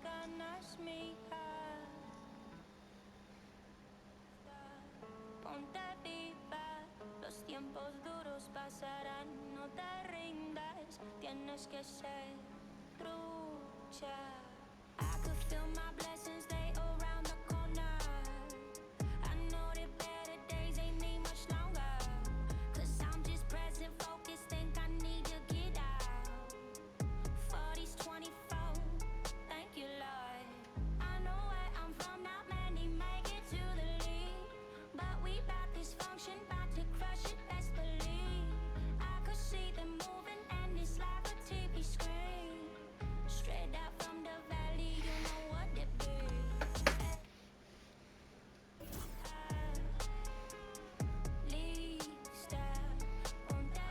ganas mías. Ponte viva, los tiempos duros pasarán, no te rindas, tienes que ser trucha. I could feel my blessings, they around the corner. I know that better days ain't need much longer. Cause I'm just present, focused, think I need to get out. 40s, 24, thank you, Lord. I know where I'm from, not many make it to the lead. But we bout this function, bout to crush it, best believe. I could see them moving and it's like a TV screen. Straight out from the valley, you know what it be. Lista, ponte.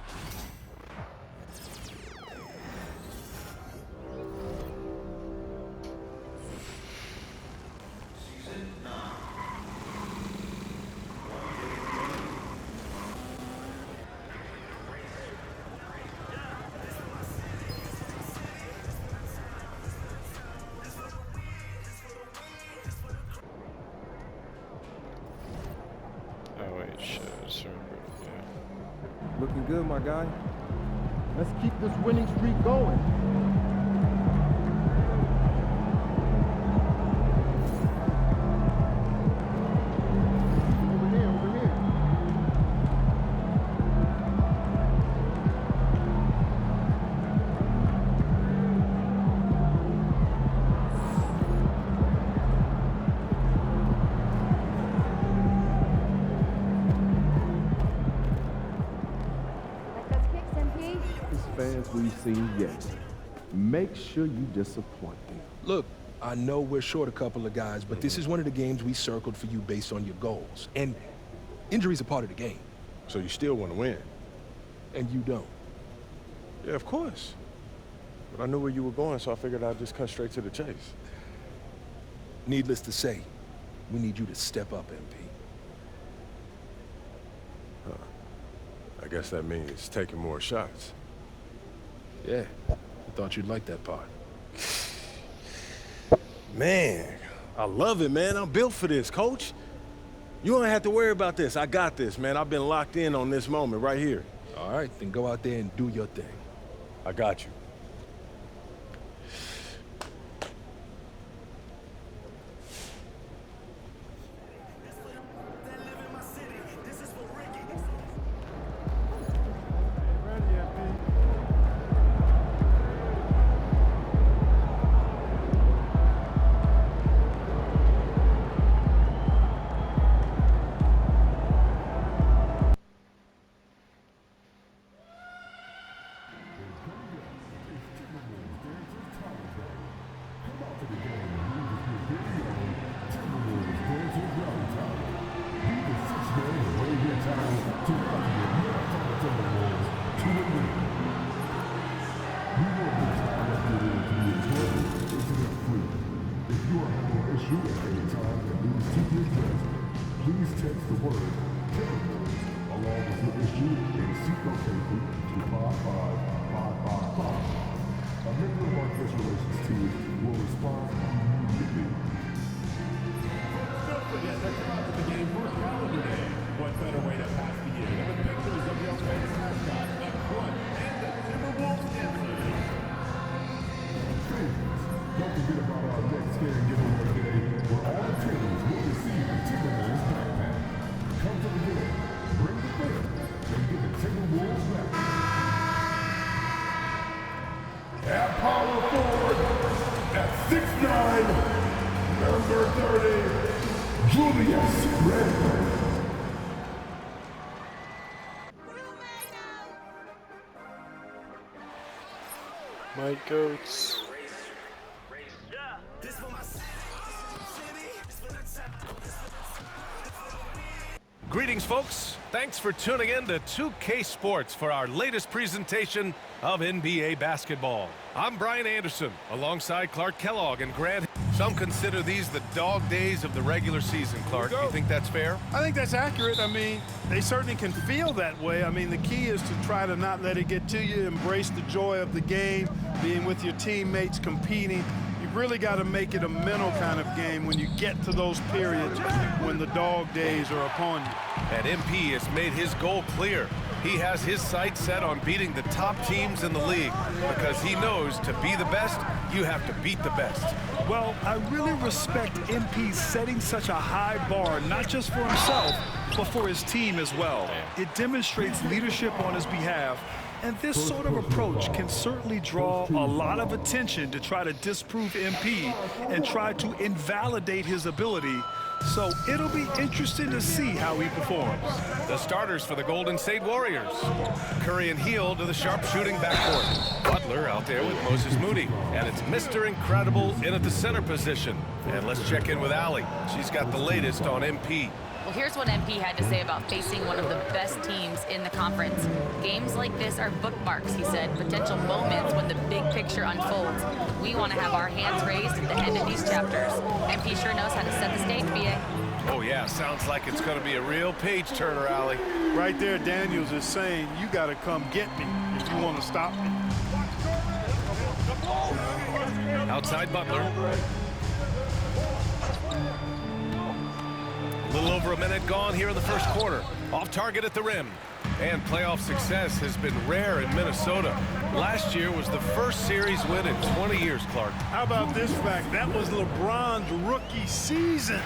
Oh wait, shit, I just remembered. Yeah. Looking good, my guy. Let's keep this winning streak going. Over here, over here. Like those kicks, MP? As fans we've seen yet. Make sure you disappoint them. Look, I know we're short a couple of guys, but this is one of the games we circled for you based on your goals. And injuries are part of the game. So you still want to win? And you don't. Yeah, of course. But I knew where you were going, so I figured I'd just cut straight to the chase. Needless to say, we need you to step up, MP. I guess that means taking more shots. Yeah, I thought you'd like that part. Man, I love it, man. I'm built for this, coach. You don't have to worry about this. I got this, man. I've been locked in on this moment right here. All right, then go out there and do your thing. I got you. Please text the word Timberwolves along with your issue and seat location to 55555. A member of our guest relations team will respond immediately. Don't forget to come out to the game for calendar day. What better way to pass the year than with pictures of your favorite mascot, the Crunch, and the Timberwolves dancers. Fans, don't forget about our next scary giveaway day, where all attendees will receive a Timberwolves backpack. Come to the game, bring the fans, and get the Timberwolves backpack. At power forward, at 6'9", number 30, Julius Randle. Mike Goats. Greetings, folks. Thanks for tuning in to 2K Sports for our latest presentation of NBA basketball. I'm Brian Anderson, alongside Clark Kellogg and Grant. Some consider these the dog days of the regular season, Clark. You think that's fair? I think that's accurate. I mean, they certainly can feel that way. I mean, the key is to try to not let it get to you, embrace the joy of the game, being with your teammates, competing. You really got to make it a mental kind of game when you get to those periods when the dog days are upon you. And MP has made his goal clear. He has his sights set on beating the top teams in the league because he knows to be the best, you have to beat the best. Well, I really respect MP setting such a high bar, not just for himself, but for his team as well. It demonstrates leadership on his behalf, and this sort of approach can certainly draw a lot of attention to try to disprove MP and try to invalidate his ability. So it'll be interesting to see how he performs. The starters for the Golden State Warriors. Curry and Hield to the sharpshooting backcourt. Butler out there with Moses Moody. And it's Mr. Incredible in at the center position. And let's check in with Allie. She's got the latest on MP. Well, here's what MP had to say about facing one of the best teams in the conference. Games like this are bookmarks, he said, potential moments when the big picture unfolds. We want to have our hands raised at the end of these chapters. MP sure knows how to set the stage, BA. Oh, yeah, sounds like it's going to be a real page-turner, Allie. Right there, Daniels is saying, you got to come get me if you want to stop me. Outside Butler. A little over a minute gone here in the first quarter. Off target at the rim. And playoff success has been rare in Minnesota. Last year was the first series win in 20 years, Clark. How about this fact? That was LeBron's rookie season,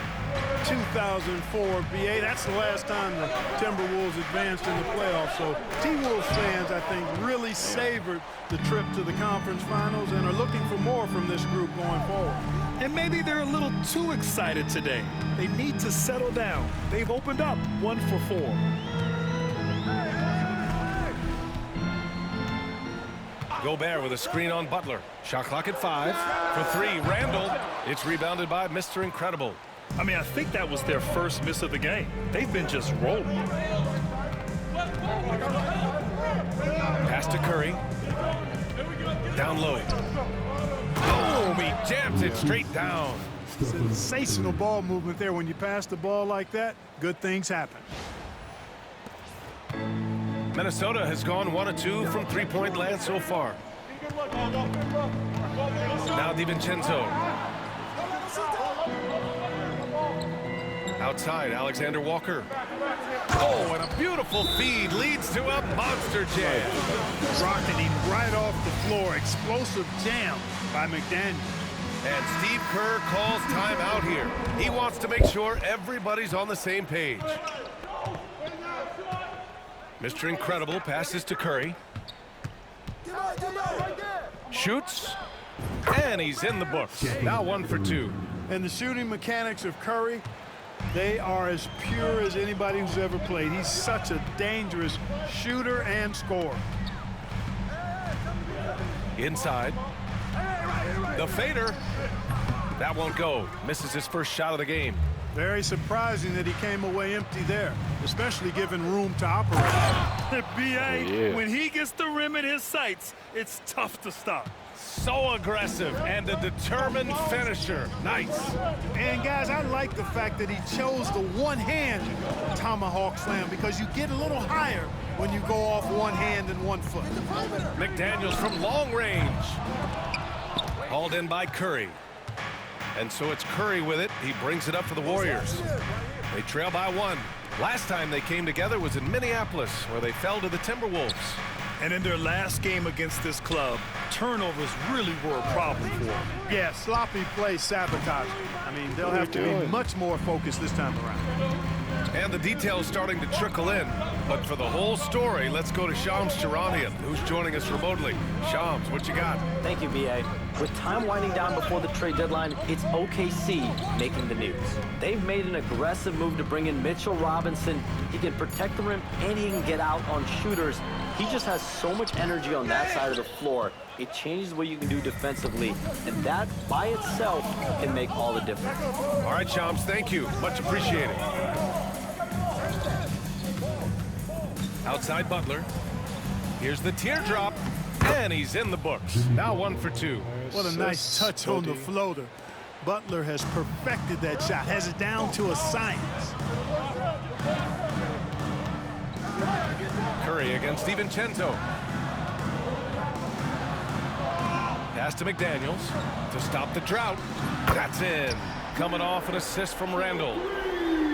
2004, BA. That's the last time the Timberwolves advanced in the playoffs. So T-Wolves fans, I think, really savored the trip to the conference finals and are looking for more from this group going forward. And maybe they're a little too excited today. They need to settle down. They've opened up 1 for 4. Gobert with a screen on Butler. Shot clock at 5. For 3, Randall. It's rebounded by Mr. Incredible. I mean, I think that was their first miss of the game. They've been just rolling. Pass to Curry. Down low. Boom! He jams it straight down. Sensational ball movement there. When you pass the ball like that, good things happen. Minnesota has gone 1 of 2 from three-point land so far. Now DiVincenzo. Outside, Alexander Walker. Oh, and a beautiful feed leads to a monster jam. Rocketing right off the floor. Explosive jam by McDaniel. And Steve Kerr calls timeout here. He wants to make sure everybody's on the same page. Mr. Incredible passes to Curry. Shoots. And he's in the books. Now 1 for 2. And the shooting mechanics of Curry, they are as pure as anybody who's ever played. He's such a dangerous shooter and scorer. Inside. The fader. That won't go. Misses his first shot of the game. Very surprising that he came away empty there, especially given room to operate. B.A., when he gets the rim in his sights, it's tough to stop. So aggressive and a determined finisher. Nice. And guys, I like the fact that he chose the one-hand tomahawk slam because you get a little higher when you go off one hand and 1 foot. McDaniels from long range. Hauled in by Curry. And so it's Curry with it. He brings it up for the Warriors. They trail by 1. Last time they came together was in Minneapolis, where they fell to the Timberwolves. And in their last game against this club, turnovers really were a problem for them. Yeah, sloppy play sabotage. I mean, they'll have to be much more focused this time around. And the details starting to trickle in. But for the whole story, let's go to Shams Charania, who's joining us remotely. Shams, what you got? Thank you, B.A. With time winding down before the trade deadline, it's OKC making the news. They've made an aggressive move to bring in Mitchell Robinson. He can protect the rim and he can get out on shooters. He just has so much energy on that side of the floor. It changes what you can do defensively, and that by itself can make all the difference. All right, Shams, thank you. Much appreciated. Outside Butler. Here's the teardrop, and he's in the books. Now 1 for 2. What a nice touch on the floater. Butler has perfected that shot, has it down to a science. Curry against DiVincenzo. Pass to McDaniels to stop the drought. That's in. Coming off an assist from Randall.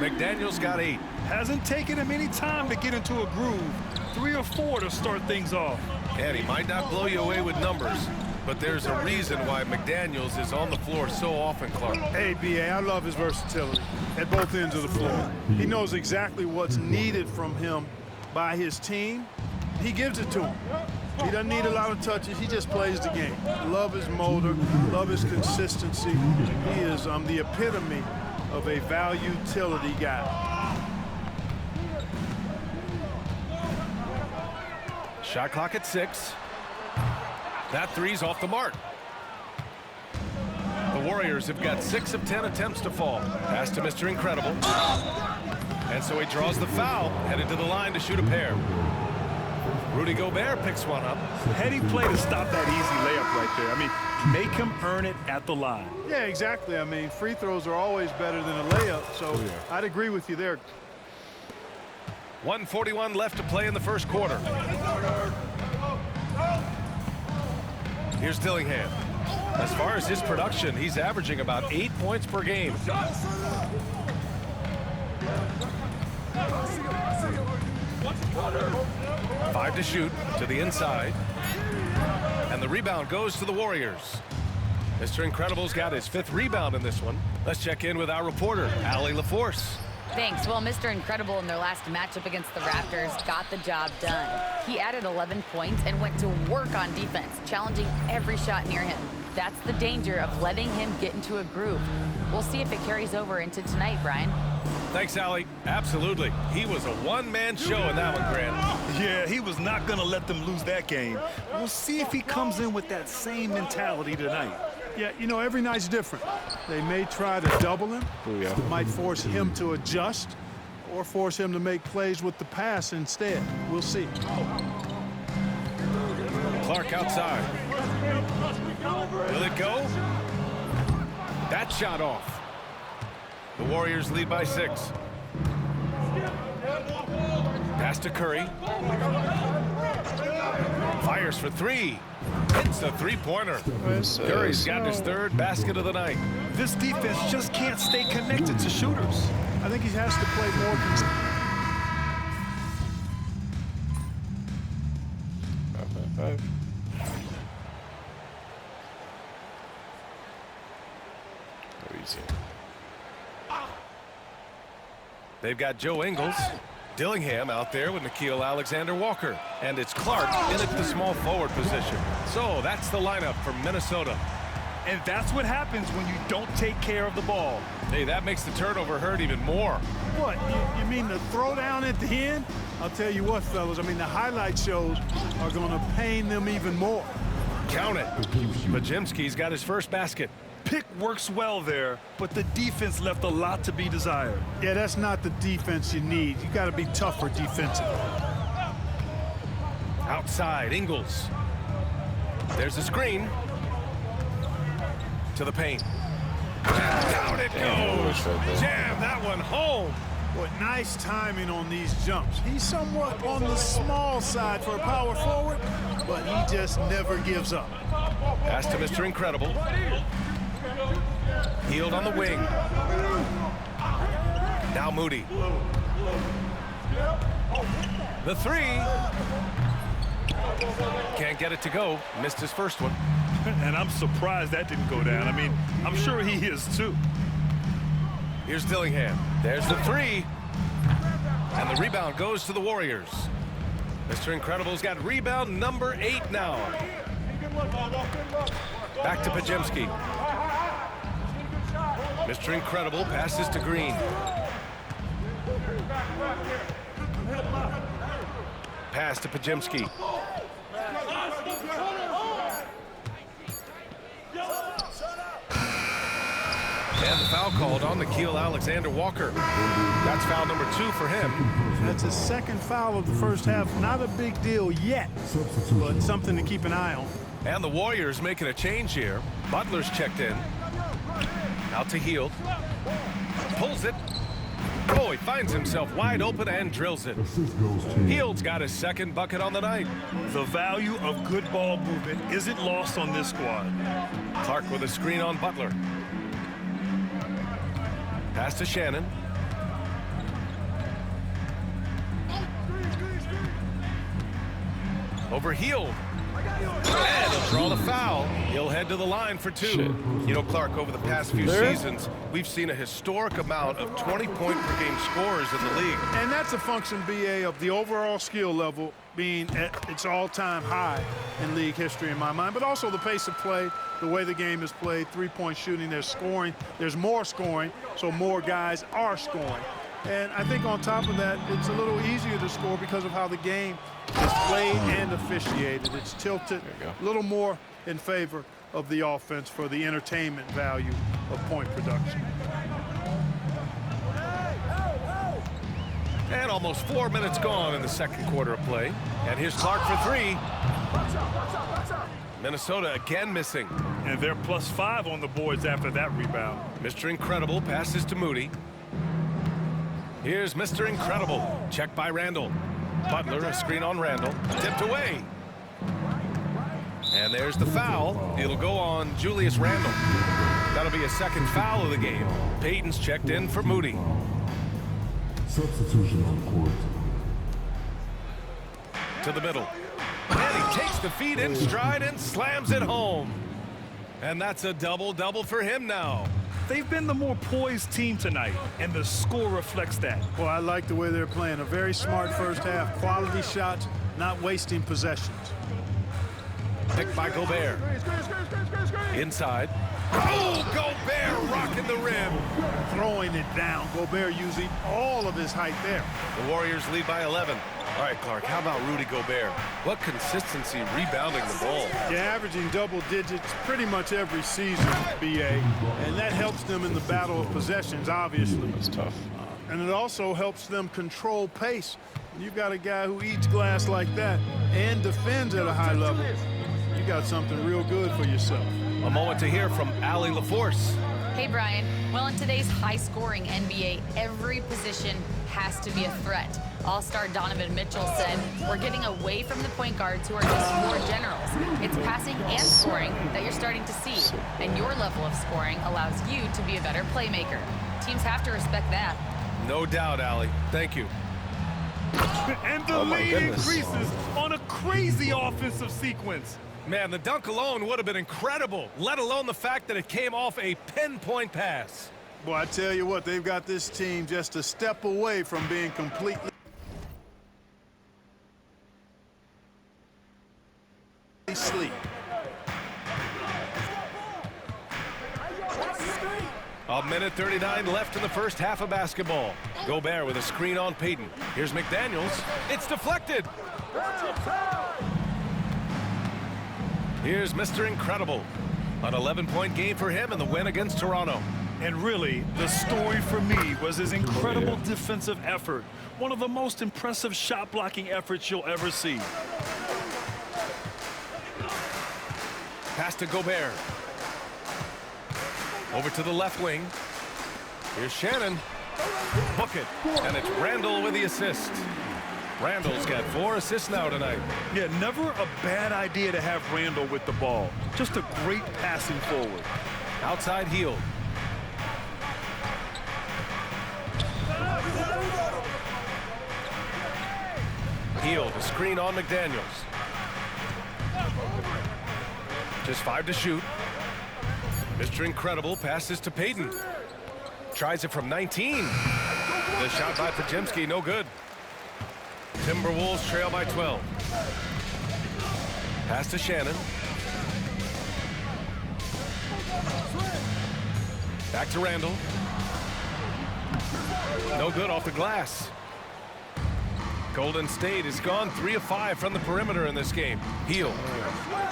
McDaniels got 8. Hasn't taken him any time to get into a groove. 3 or 4 to start things off. And he might not blow you away with numbers, but there's a reason why McDaniels is on the floor so often, Clark. Hey, B.A., I love his versatility at both ends of the floor. He knows exactly what's needed from him by his team. He gives it to him. He doesn't need a lot of touches. He just plays the game. Love his motor, love his consistency. He is the epitome of a value-utility guy. Shot clock at 6. That three's off the mark. The Warriors have got 6 of 10 attempts to fall. Pass to Mr. Incredible. And so he draws the foul, headed to the line to shoot a pair. Rudy Gobert picks one up. Heady play to stop that easy layup right there. I mean, make him earn it at the line. Yeah, exactly. I mean, free throws are always better than a layup, so I'd agree with you there. 1:41 left to play in the first quarter. Here's Dillingham. As far as his production, he's averaging about 8 points per game. 5 to shoot to the inside. And the rebound goes to the Warriors. Mr. Incredible's got his 5th rebound in this one. Let's check in with our reporter, Allie LaForce. Thanks. Well, Mr. Incredible in their last matchup against the Raptors got the job done. He added 11 points and went to work on defense, challenging every shot near him. That's the danger of letting him get into a groove. We'll see if it carries over into tonight, Brian. Thanks, Allie. Absolutely. He was a one-man show in that one, Grant. Yeah, he was not going to let them lose that game. We'll see if he comes in with that same mentality tonight. Yeah, you know, every night's different. They may try to double him. Might force him to adjust or force him to make plays with the pass instead. We'll see. Clark outside. Will it go? That shot off. The Warriors lead by 6. Pass to Curry. Fires for 3. Hits the three-pointer. Curry's got his 3rd basket of the night. This defense just can't stay connected to shooters. I think he has to play more They've got Joe Ingles. Dillingham out there with Nickeil Alexander-Walker. And it's Clark in at the small forward position. So that's the lineup for Minnesota. And that's what happens when you don't take care of the ball. Hey, that makes the turnover hurt even more. What, you mean the throwdown at the end? I'll tell you what, fellas, I mean, the highlight shows are going to pain them even more. Count it. Podziemski's got his first basket. Pick works well there, but the defense left a lot to be desired. Yeah, that's not the defense you need. You got to be tougher defensively. Outside, Ingles. There's a screen. To the paint. Down it goes. Jam that one home. What nice timing on these jumps. He's somewhat on the small side for a power forward, but he just never gives up. Pass to Mr. Incredible. Hield on the wing. Now Moody. The 3. Can't get it to go. Missed his first one. And I'm surprised that didn't go down. I mean, I'm sure he is too. Here's Dillingham. There's the 3. And the rebound goes to the Warriors. Mr. Incredible's got rebound number 8 now. Back to Podziemski. Mr. Incredible passes to Green. Pass to Podziemski. And the foul called on Nickeil Alexander-Walker. That's foul number 2 for him. That's his 2nd foul of the first half. Not a big deal yet, but something to keep an eye on. And the Warriors making a change here. Butler's checked in. Out to Hield. Pulls it. Oh, he finds himself wide open and drills it. Assist goes to Hield's got his second bucket on the night. The value of good ball movement isn't lost on this squad. Clark with a screen on Butler. Pass to Shannon. Over Hield. And he'll draw the foul. He'll head to the line for two. You know, Clark, over the past few seasons, we've seen a historic amount of 20-point-per-game scorers in the league. And that's a function, BA, of the overall skill level being at its all-time high in league history in my mind, but also the pace of play, the way the game is played, three-point shooting, there's scoring, there's more scoring, so more guys are scoring. And I think on top of that, it's a little easier to score because of how the game is played and officiated. It's tilted a little more in favor of the offense for the entertainment value of point production. And almost 4 minutes gone in the second quarter of play. And here's Clark for three. Minnesota again missing. And they're +5 on the boards after that rebound. Mr. Incredible passes to Moody. Here's Mr. Incredible. Checked by Randall. Butler, a screen on Randall. Tipped away. And there's the foul. It'll go on Julius Randall. That'll be a second foul of the game. Payton's checked in for Moody. substitution on court. To the middle. And he takes the feed in stride and slams it home. And that's a double-double for him now. They've been the more poised team tonight, and the score reflects that. Well, I like the way they're playing. A very smart first half. Quality shots, not wasting possessions. Picked by Gobert. Inside. Oh, Gobert rocking the rim. Throwing it down. Gobert using all of his height there. The Warriors lead by 11. All right, Clark, how about Rudy Gobert? What consistency rebounding the ball. Yeah, averaging double digits pretty much every season, BA. And that helps them in the battle of possessions, obviously. That's tough. And it also helps them control pace. You've got a guy who eats glass like that and defends at a high level. You got something real good for yourself. A moment to hear from Allie LaForce. Hey, Brian. Well, in today's high-scoring NBA, every position has to be a threat. All-star Donovan Mitchell said, "We're getting away from the point guards who are just floor generals. It's passing and scoring that you're starting to see, and your level of scoring allows you to be a better playmaker. Teams have to respect that." No doubt, Allie. Thank you. And the lead increases on a crazy offensive sequence. Man, the dunk alone would have been incredible, let alone the fact that it came off a pinpoint pass. Boy, I tell you what, they've got this team just a step away from being completely asleep. A minute 39 left in the first half of basketball. Gobert with a screen on Payton. Here's McDaniels. It's deflected. Here's Mr. Incredible. An 11-point game for him in the win against Toronto. And really, the story for me was his incredible defensive effort. One of the most impressive shot-blocking efforts you'll ever see. Pass to Gobert. Over to the left wing. Here's Shannon. Book it. And it's Randall with the assist. Randall's got 4 assists now tonight. Yeah, never a bad idea to have Randall with the ball. Just a great passing forward. Outside Hield. Hield, a screen on McDaniels. Just 5 to shoot. Mr. Incredible passes to Payton. Tries it from 19. The shot by Podziemski, no good. Timberwolves trail by 12. Pass to Shannon. Back to Randall. No good off the glass. Golden State has gone 3 of 5 from the perimeter in this game. Hield.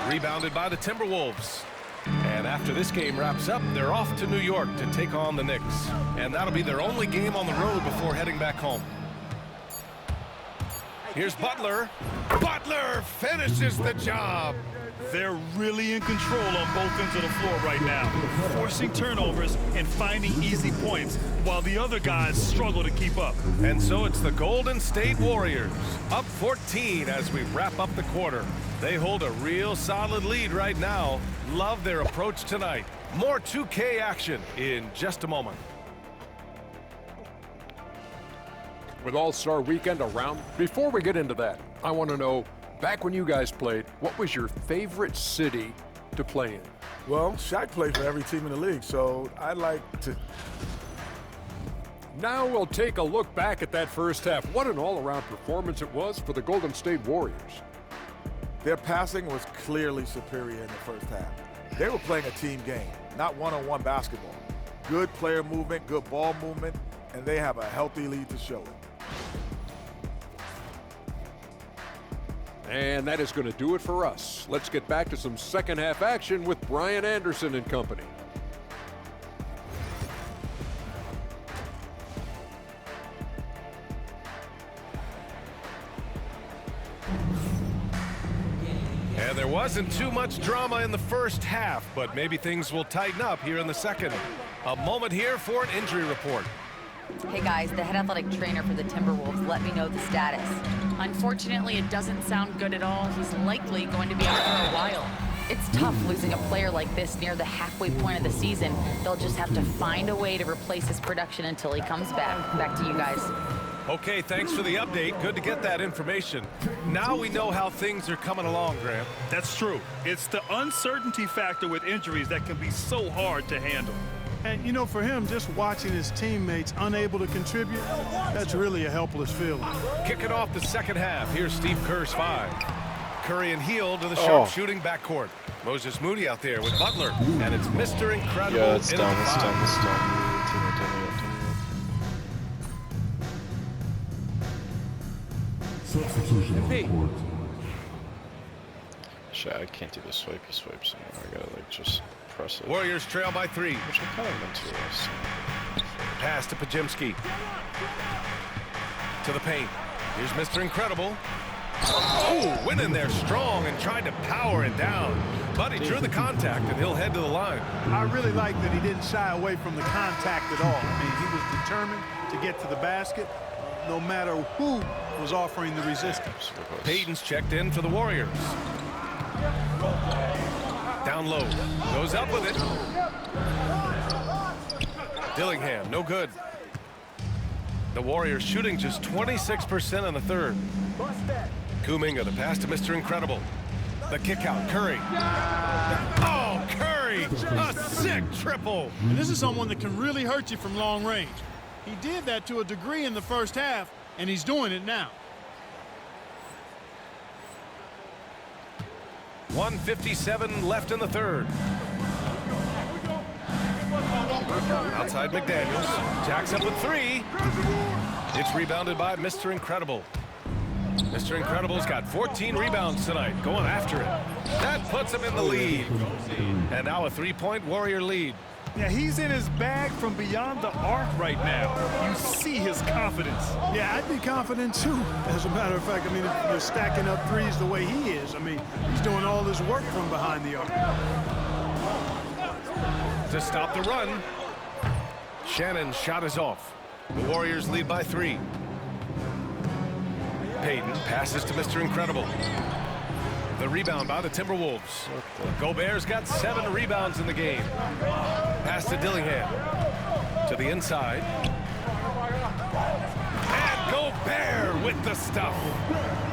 Rebounded by the Timberwolves. And after this game wraps up, they're off to New York to take on the Knicks. And that'll be their only game on the road before heading back home. Here's Butler. Butler finishes the job. They're really in control on both ends of the floor right now, forcing turnovers and finding easy points while the other guys struggle to keep up. And so it's the Golden State Warriors, up 14 as we wrap up the quarter. They hold a real solid lead right now. Love their approach tonight. More 2K action in just a moment. With All-Star Weekend around, before we get into that, I want to know, back when you guys played, what was your favorite city to play in? Well, Shaq played for every team in the league, so I like to... Now we'll take a look back at that first half. What an all-around performance it was for the Golden State Warriors. Their passing was clearly superior in the first half. They were playing a team game, not one-on-one basketball. Good player movement, good ball movement, and they have a healthy lead to show it. And that is going to do it for us. Let's get back to some second half action with Brian Anderson and company. And there wasn't too much drama in the first half, but maybe things will tighten up here in the second. A moment here for an injury report. Hey guys, the head athletic trainer for the Timberwolves let me know the status. Unfortunately, it doesn't sound good at all. He's likely going to be out for a while. It's tough losing a player like this near the halfway point of the season. They'll just have to find a way to replace his production until he comes back. Back to you guys. Okay, thanks for the update. Good to get that information. Now we know how things are coming along, Graham. That's true. It's the uncertainty factor with injuries that can be so hard to handle. And, you know, for him, just watching his teammates unable to contribute, that's really a helpless feeling. Kicking off the second half, here's Steve Kerr's 5. Curry and Hield to the sharpshooting backcourt. Moses Moody out there with Butler, and it's Mr. Incredible. Yeah, it's done, it's done, it's done. Substitution on the court. Shit, I can't do the swipey swipes anymore. I gotta, like, just press it. Warriors trail by 3. Which I kind of meant to last time. Pass to Pajimski. To the paint. Here's Mr. Incredible. Oh, went in there strong and tried to power it down. But he drew the contact, and he'll head to the line. I really like that he didn't shy away from the contact at all. I mean, he was determined to get to the basket, no matter who was offering the resistance. Payton's checked in for the Warriors. Down low. Goes up with it. Dillingham, no good. The Warriors shooting just 26% in the third. Kuminga, the pass to Mr. Incredible. The kick out, Curry. Oh, Curry! A sick triple! And this is someone that can really hurt you from long range. He did that to a degree in the first half, and he's doing it now. 1:57 left in the third. Outside McDaniels. Jacks up with 3. It's rebounded by Mr. Incredible. Mr. Incredible's got 14 rebounds tonight, going after it. That puts him in the lead. And now a 3-point Warrior lead. Yeah, he's in his bag from beyond the arc right now. You see his confidence. Yeah, I'd be confident too. As a matter of fact, I mean, if you're stacking up threes the way he is, I mean, he's doing all his work from behind the arc. To stop the run, Shannon's shot is off. The Warriors lead by 3. Payton passes to Mr. Incredible. The rebound by the Timberwolves. Gobert's got 7 rebounds in the game. Pass to Dillingham. To the inside. And Gobert with the stuff.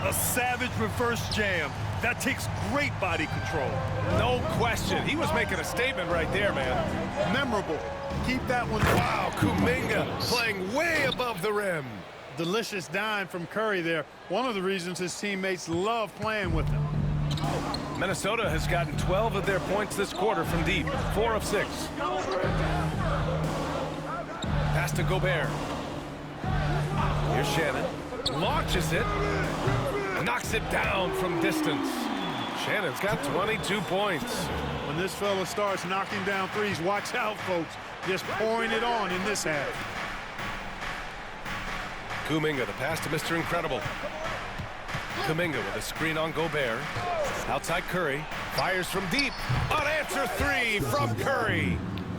A savage reverse jam. That takes great body control. No question. He was making a statement right there, man. Memorable. Keep that one. Wow, Kuminga playing way above the rim. Delicious dime from Curry there. One of the reasons his teammates love playing with him. Minnesota has gotten 12 of their points this quarter from deep. 4 of 6. Pass to Gobert. Here's Shannon. Launches it. Knocks it down from distance. Shannon's got 22 points. When this fella starts knocking down threes, watch out, folks. Just pouring it on in this half. Kuminga, the pass to Mr. Incredible. Kuminga with a screen on Gobert. Outside Curry. Fires from deep. Unanswered three from Curry.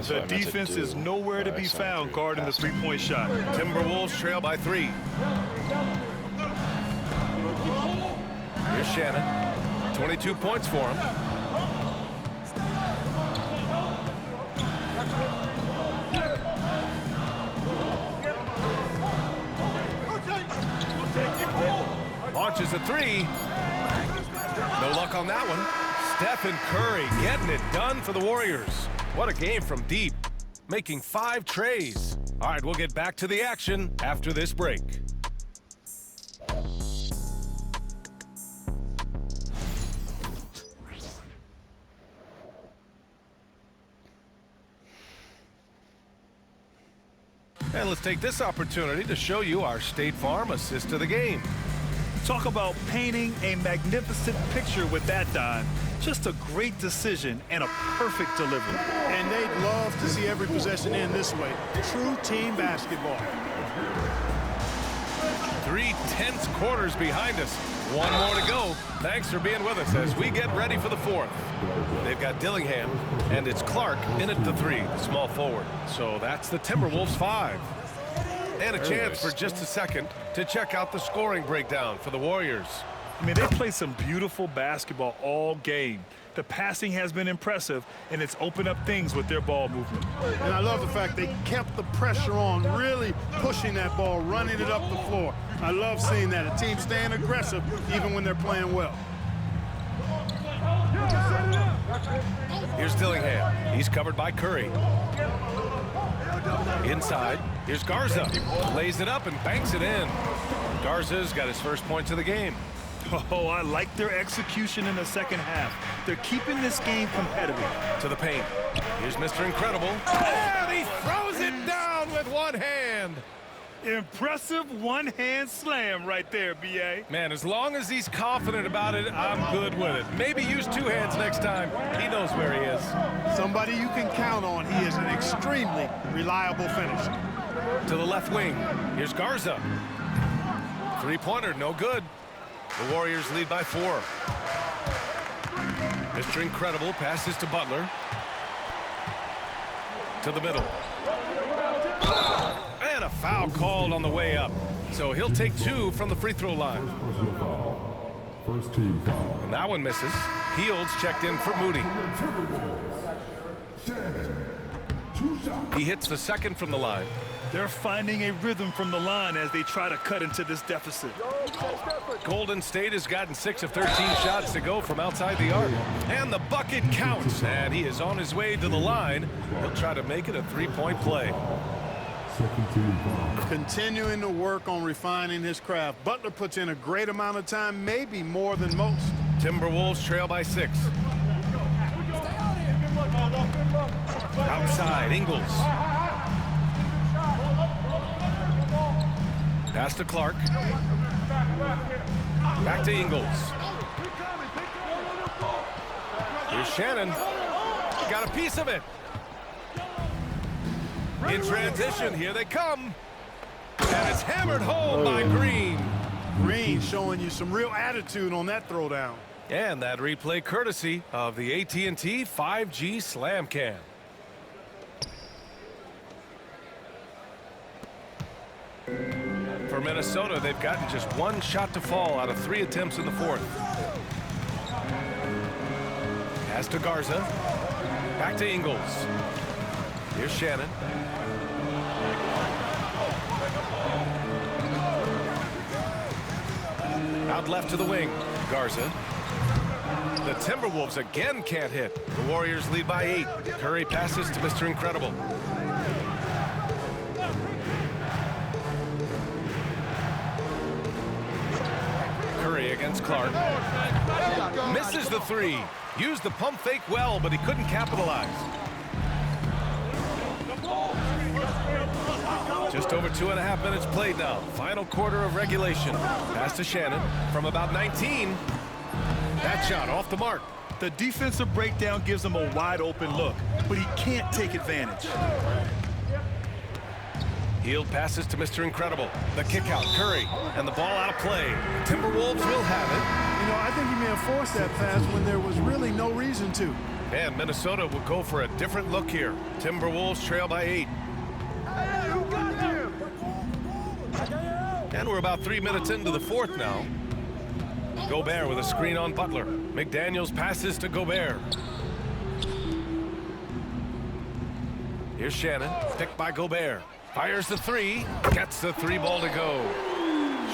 The defense is nowhere to be found guarding the three-point shot. Timberwolves trail by 3. Here's Shannon. 22 points for him. Launches a 3. No luck on that one. Stephen Curry getting it done for the Warriors. What a game from deep, making 5 trays. All right, we'll get back to the action after this break. And let's take this opportunity to show you our State Farm assist of the game. Talk about painting a magnificent picture with that, Don. Just a great decision and a perfect delivery. And they'd love to see every possession end this way. True team basketball. 3 tense quarters behind us. 1 more to go. Thanks for being with us as we get ready for the 4th. They've got Dillingham, and it's Clark in at the 3, the small forward. So that's the Timberwolves 5. And a chance for just a second to check out the scoring breakdown for the Warriors. I mean, they play some beautiful basketball all game. The passing has been impressive, and it's opened up things with their ball movement. And I love the fact they kept the pressure on, really pushing that ball, running it up the floor. I love seeing that. A team staying aggressive even when they're playing well. Here's Dillingham. He's covered by Curry. Inside, here's Garza. Lays it up and banks it in. Garza's got his first points of the game. Oh, I like their execution in the second half. They're keeping this game competitive. To the paint. Here's Mr. Incredible. And he throws it down with one hand. Impressive one-hand slam right there, B.A. Man, as long as he's confident about it, I'm good with it. Maybe use 2 hands next time. He knows where he is. Somebody you can count on. He is an extremely reliable finisher. To the left wing. Here's Garza. 3-pointer, no good. The Warriors lead by 4. Mr. Incredible passes to Butler. To the middle. And a foul called on the way up. So he'll take 2 from the free throw line. First team foul. And that one misses. Fields checked in for Moody. He hits the second from the line. They're finding a rhythm from the line as they try to cut into this deficit. Golden State has gotten 6 of 13 shots to go from outside the arc. And the bucket counts. And he is on his way to the line. He'll try to make it a 3-point play. Second team foul. Continuing to work on refining his craft. Butler puts in a great amount of time, maybe more than most. Timberwolves trail by 6. Outside, Ingles. Pass to Clark. Back to Ingles. Here's Shannon. Got a piece of it. In transition, here they come. And it's hammered home by Green. Green showing you some real attitude on that throwdown. And that replay courtesy of the AT&T 5G Slam Cam. For Minnesota, they've gotten just 1 shot to fall out of 3 attempts in the 4th. Pass to Garza. Back to Ingles. Here's Shannon. Out left to the wing. Garza. The Timberwolves again can't hit. The Warriors lead by 8. Curry passes to Mr. Incredible. Curry against Clark. Misses the 3. Used the pump fake well, but he couldn't capitalize. Just over 2.5 minutes played now. Final quarter of regulation. Pass to Shannon from about 19. That shot off the mark. The defensive breakdown gives him a wide open look, but he can't take advantage. Heald passes to Mr. Incredible. The kick out, Curry, and the ball out of play. Timberwolves will have it. You know, I think he may have forced that pass when there was really no reason to. And Minnesota will go for a different look here. Timberwolves trail by 8. And we're about 3 minutes into the fourth now. Gobert with a screen on Butler. McDaniels passes to Gobert. Here's Shannon, picked by Gobert. Fires the 3, gets the 3 ball to go.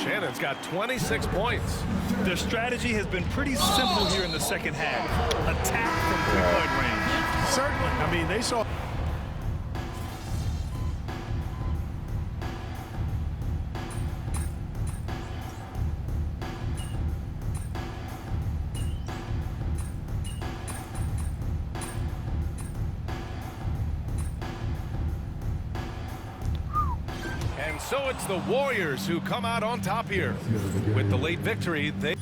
Shannon's got 26 points. Their strategy has been pretty simple here in the second half. Attack from three-point range. Certainly. I mean, they saw... So it's the Warriors who come out on top here. With the late victory, they...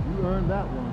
You earned that one.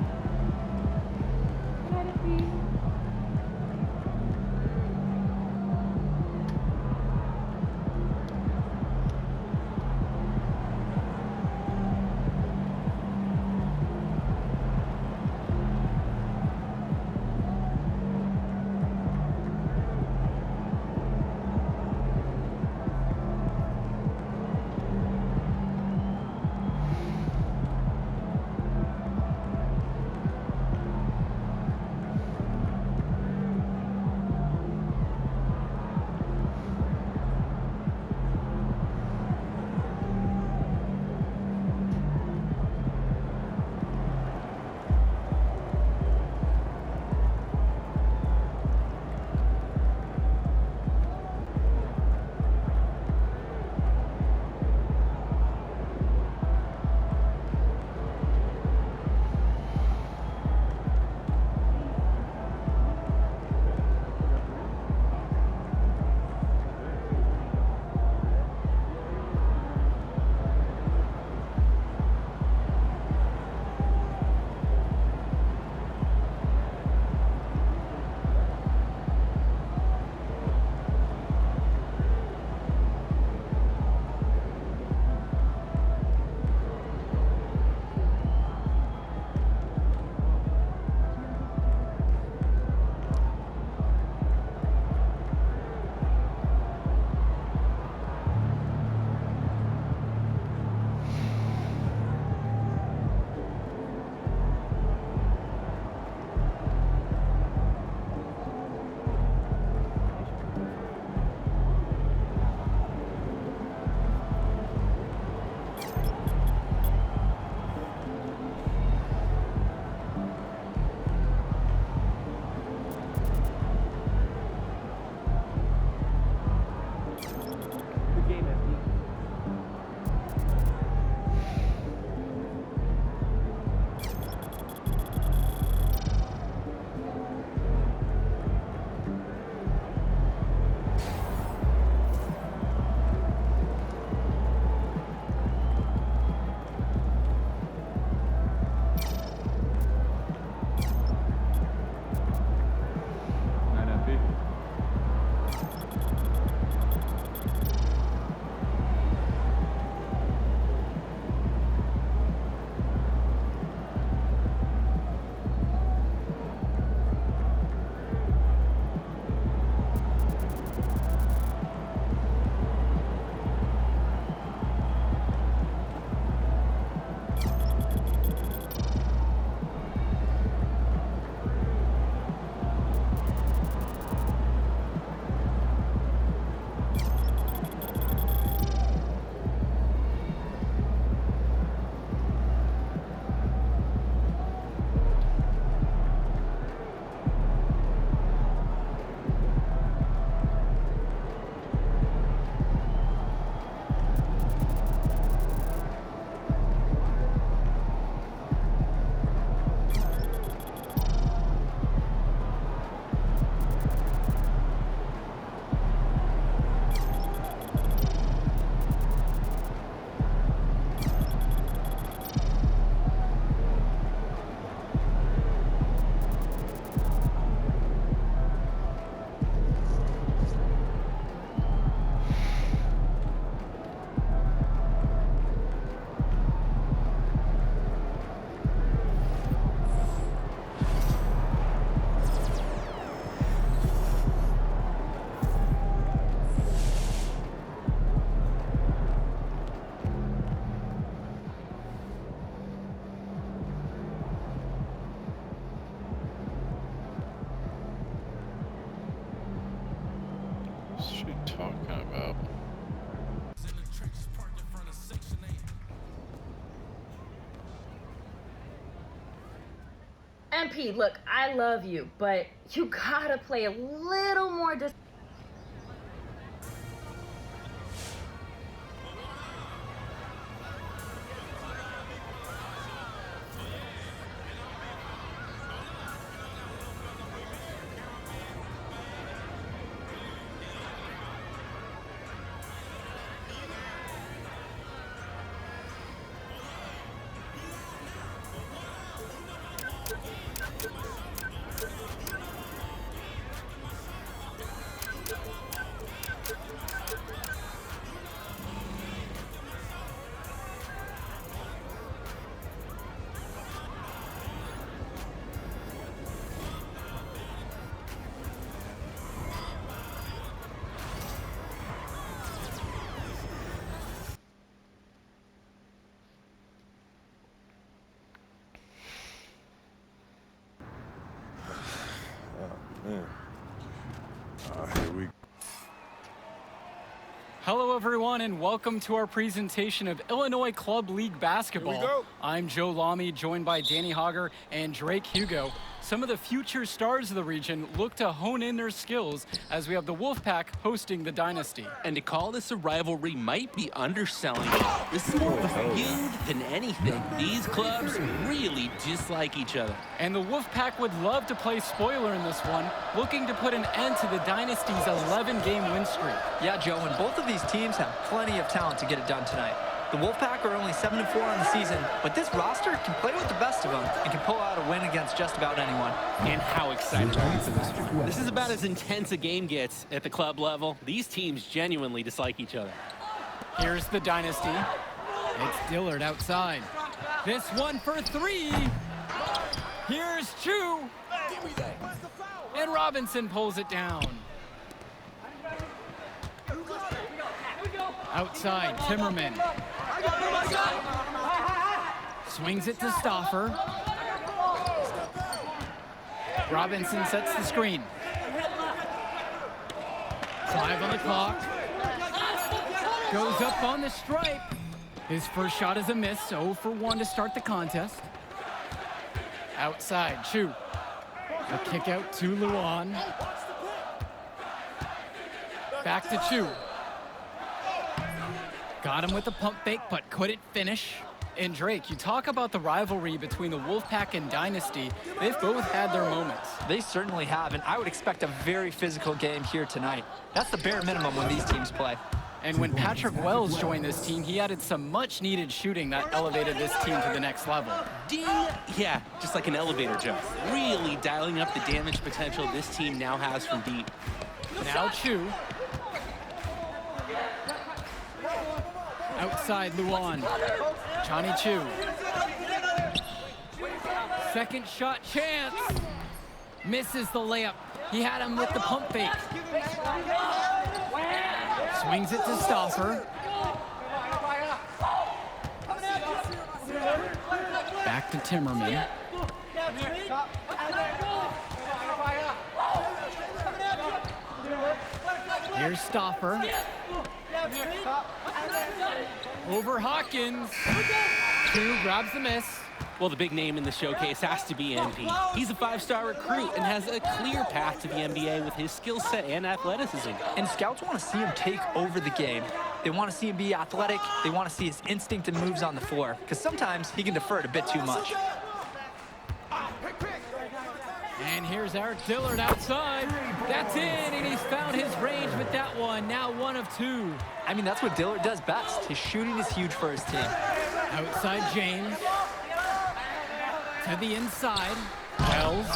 she talking about? MP, look, I love you, but you gotta play a little more Here we go. Hello, everyone, and welcome to our presentation of Illinois Club League Basketball. Here we go. I'm Joe Lamy, joined by Danny Hogger and Drake Hugo. Some of the future stars of the region look to hone in their skills as we have the Wolfpack hosting the Dynasty. And to call this a rivalry might be underselling it. This is more of a feud than anything. These clubs really dislike each other. And the Wolfpack would love to play spoiler in this one, looking to put an end to the Dynasty's 11-game win streak. Yeah, Joe, and both of these teams have plenty of talent to get it done tonight. The Wolfpack are only 7-4 on the season, but this roster can play with the best of them and can pull out a win against just about anyone. And how excited are you for this? This is about as intense a game gets at the club level. These teams genuinely dislike each other. Here's the Dynasty. It's Dillard outside. This one for three. Here's Chu. And Robinson pulls it down. Outside, Timmerman. Swings it to Stauffer. Robinson sets the screen. 5 on the clock. Goes up on the stripe. His first shot is a miss, 0 for 1 to start the contest. Outside, Chu. A kick out to Luan. Back to Chu. Got him with the pump fake, but couldn't finish. And Drake, you talk about the rivalry between the Wolfpack and Dynasty. They've both had their moments. They certainly have, and I would expect a very physical game here tonight. That's the bare minimum when these teams play. And when Patrick Wells joined this team, he added some much-needed shooting that elevated this team to the next level. Ding! Yeah, just like an elevator jump. Really dialing up the damage potential this team now has from deep. Now Chu. Outside Luan. Johnny Chu. Second shot chance. Misses the layup. He had him with the pump fake. Swings it to Stauffer. Back to Timmerman. Here's Stauffer. Over Hawkins. Chu grabs the miss. Well, the big name in the showcase has to be MP. He's a 5-star recruit and has a clear path to the NBA with his skill set and athleticism. And scouts want to see him take over the game. They want to see him be athletic. They want to see his instinct and moves on the floor, because sometimes he can defer it a bit too much. And here's Eric Dillard outside. That's in, and he's found his range with that one. Now 1 of 2. I mean, that's what Dillard does best. His shooting is huge for his team. Outside James. To the inside. Wells.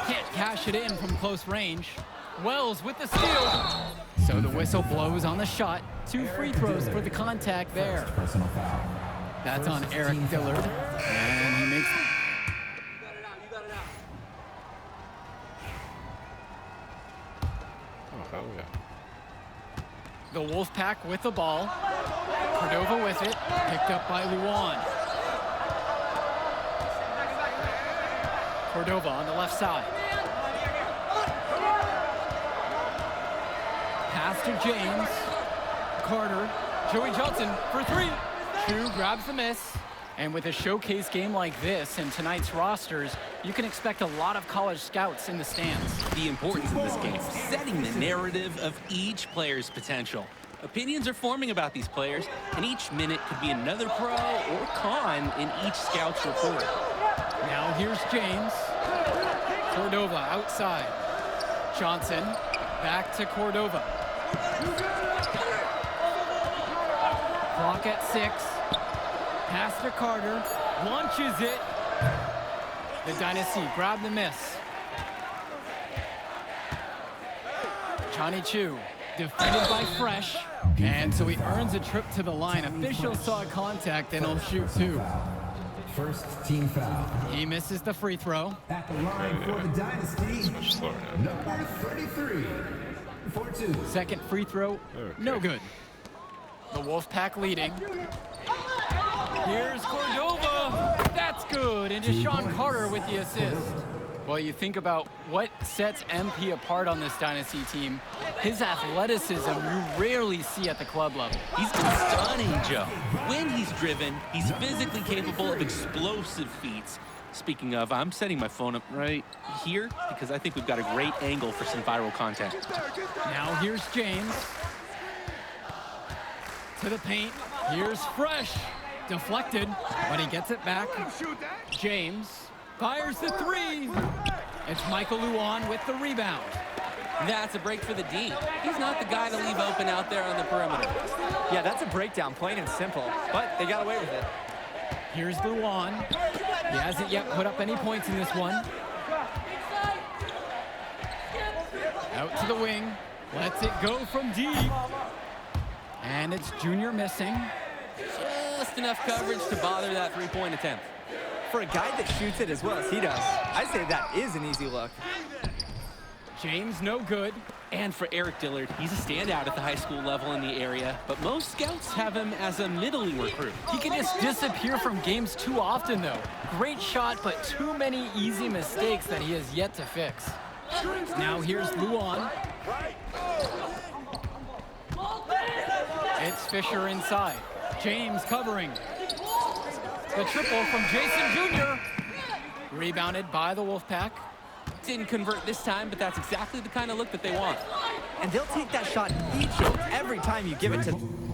Can't cash it in from close range. Wells with the steal. So the whistle blows on the shot. 2 free throws for the contact there. That's on Eric Dillard. And he makes... Oh, yeah. The Wolfpack with the ball. Cordova with it. Picked up by Luan. Cordova on the left side. to James. Carter. Joey Johnson for three. Chu grabs the miss. And with a showcase game like this in tonight's rosters, you can expect a lot of college scouts in the stands. The importance of this game, setting the narrative of each player's potential. Opinions are forming about these players, and each minute could be another pro or con in each scout's report. Now here's James. Cordova outside. Johnson back to Cordova. Clock at 6. Pass to Carter. Launches it. The Dynasty grab the miss. Johnny Chu defended by Fresh. And so he earns a trip to the line. Officials saw contact and he'll shoot 2. First team foul. He misses the free throw. At the line for the Dynasty, number 33. For 2. Second free throw, no good. The Wolfpack leading. Here's Cordova. That's good. And Deshaun Carter with the assist. Well, you think about what sets MP apart on this Dynasty team. His athleticism you rarely see at the club level. He's been stunning, Joe. When he's driven, he's physically capable of explosive feats. Speaking of, I'm setting my phone up right here because I think we've got a great angle for some viral content. Now here's James. To the paint. Here's Fresh. Deflected, but he gets it back. James fires the 3. It's Michael Luan with the rebound. That's a break for the D. He's not the guy to leave open out there on the perimeter. Yeah, that's a breakdown, plain and simple, but they got away with it. Here's Luan. He hasn't yet put up any points in this one. Out to the wing. Lets it go from deep. And it's Junior missing. Just enough coverage to bother that three-point attempt. For a guy that shoots it as well as he does, I'd say that is an easy look. James no good. And for Eric Dillard, he's a standout at the high school level in the area, but most scouts have him as a middling recruit. He can just disappear from games too often, though. Great shot, but too many easy mistakes that he has yet to fix. Now here's Luan. It's Fisher inside. James covering. The triple from Jason Jr. Rebounded by the Wolfpack. Didn't convert this time, but that's exactly the kind of look that they want. And they'll take that shot each and every time you give it to them.